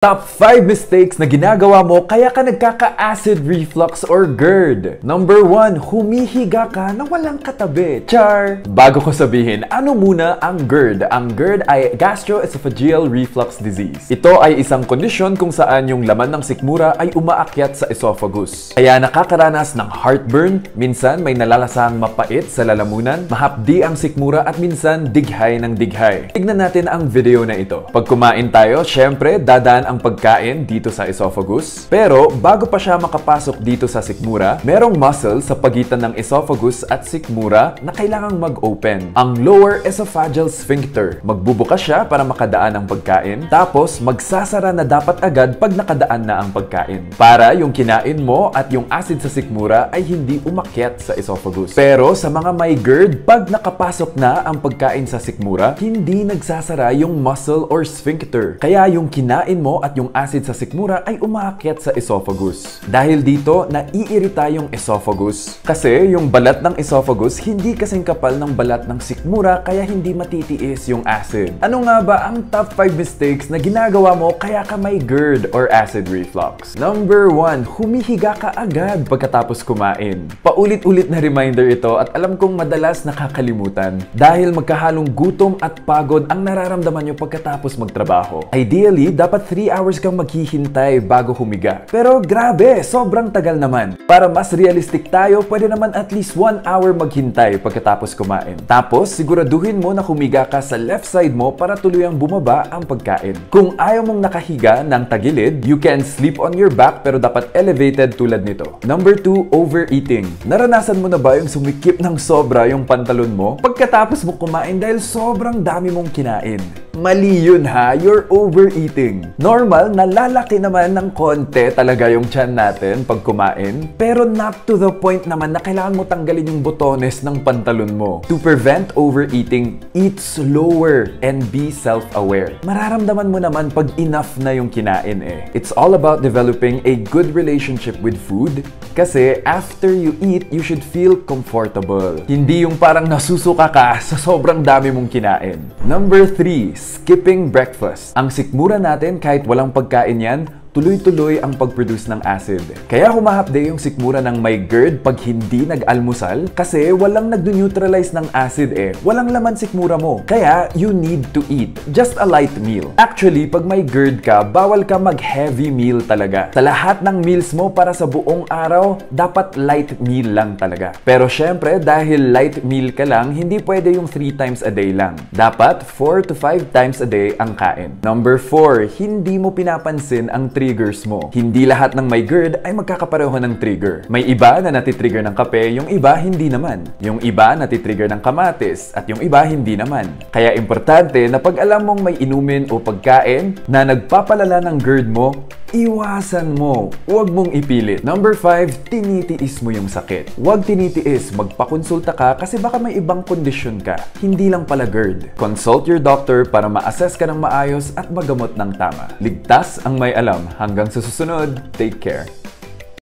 Top 5 mistakes na ginagawa mo kaya ka nagkaka-acid reflux or GERD. Number 1, humihiga ka na walang katabi. Char! Bago ko sabihin, ano muna ang GERD? Ang GERD ay gastroesophageal reflux disease. Ito ay isang kondisyon kung saan yung laman ng sikmura ay umaakyat sa esophagus. Kaya nakakaranas ng heartburn, minsan may nalalasang mapait sa lalamunan, mahapdi ang sikmura at minsan dighay ng dighay. Tignan natin ang video na ito. Pag kumain tayo, syempre dadaan ang pagkain dito sa esophagus. Pero bago pa siya makapasok dito sa sikmura, merong muscle sa pagitan ng esophagus at sikmura na kailangang mag-open. Ang lower esophageal sphincter. Magbubukas siya para makadaan ang pagkain. Tapos magsasara na dapat agad pag nakadaan na ang pagkain. Para yung kinain mo at yung acid sa sikmura ay hindi umakyat sa esophagus. Pero sa mga may GERD, pag nakapasok na ang pagkain sa sikmura, hindi nagsasara yung muscle or sphincter. Kaya yung kinain mo at yung acid sa sikmura ay umaakyat sa esophagus. Dahil dito, naiirita yung esophagus. Kasi yung balat ng esophagus hindi kasing kapal ng balat ng sikmura kaya hindi matitiis yung acid. Ano nga ba ang top 5 mistakes na ginagawa mo kaya ka may GERD or acid reflux? Number 1, humihiga ka agad pagkatapos kumain. Paulit-ulit na reminder ito at alam kong madalas nakakalimutan dahil magkahalong gutom at pagod ang nararamdaman nyo pagkatapos magtrabaho. Ideally, dapat 3 hours kang maghihintay bago humiga. Pero grabe, sobrang tagal naman. Para mas realistic tayo, pwede naman at least 1 hour maghintay pagkatapos kumain. Tapos, siguraduhin mo na humiga ka sa left side mo para tuluyang bumaba ang pagkain. Kung ayaw mong nakahiga ng tagilid, you can sleep on your back pero dapat elevated tulad nito. Number 2, overeating. Naranasan mo na ba yung sumikip ng sobra yung pantalon mo pagkatapos mo kumain dahil sobrang dami mong kinain? Mali yun ha, you're overeating. Normal, nalalaki naman ng konti talaga yung tiyan natin pag kumain, pero not to the point naman na kailangan mo tanggalin yung botones ng pantalon mo. To prevent overeating, eat slower and be self-aware. Mararamdaman mo naman pag enough na yung kinain eh. It's all about developing a good relationship with food kasi after you eat, you should feel comfortable. Hindi yung parang nasusuka ka sa sobrang dami mong kinain. Number 3, skipping breakfast. Ang sikmura natin kahit walang pagkain yan, tuloy-tuloy ang pag-produce ng acid. Kaya humahapde yung sikmura ng may GERD pag hindi nag-almusal kasi walang nag-neutralize ng acid eh. Walang laman sikmura mo. Kaya you need to eat just a light meal. Actually, pag may GERD ka, bawal ka mag-heavy meal talaga. Sa lahat ng meals mo para sa buong araw, dapat light meal lang talaga. Pero syempre, dahil light meal ka lang, hindi pwede yung 3 times a day lang. Dapat 4 to 5 times a day ang kain. Number 4, hindi mo pinapansin ang triggers mo. Hindi lahat ng may GERD ay magkakapareho ng trigger. May iba na natitrigger ng kape, yung iba hindi naman. Yung iba natitrigger ng kamatis, at yung iba hindi naman. Kaya importante na pag alam mong may inumin o pagkain na nagpapalala ng GERD mo, iwasan mo. Huwag mong ipilit. Number 5, tinitiis mo yung sakit. Huwag tinitiis, magpakonsulta ka kasi baka may ibang kondisyon ka. Hindi lang pala GERD. Consult your doctor para ma-assess ka ng maayos at magamot ng tama. Ligtas ang may alam. Hanggang sa susunod, take care.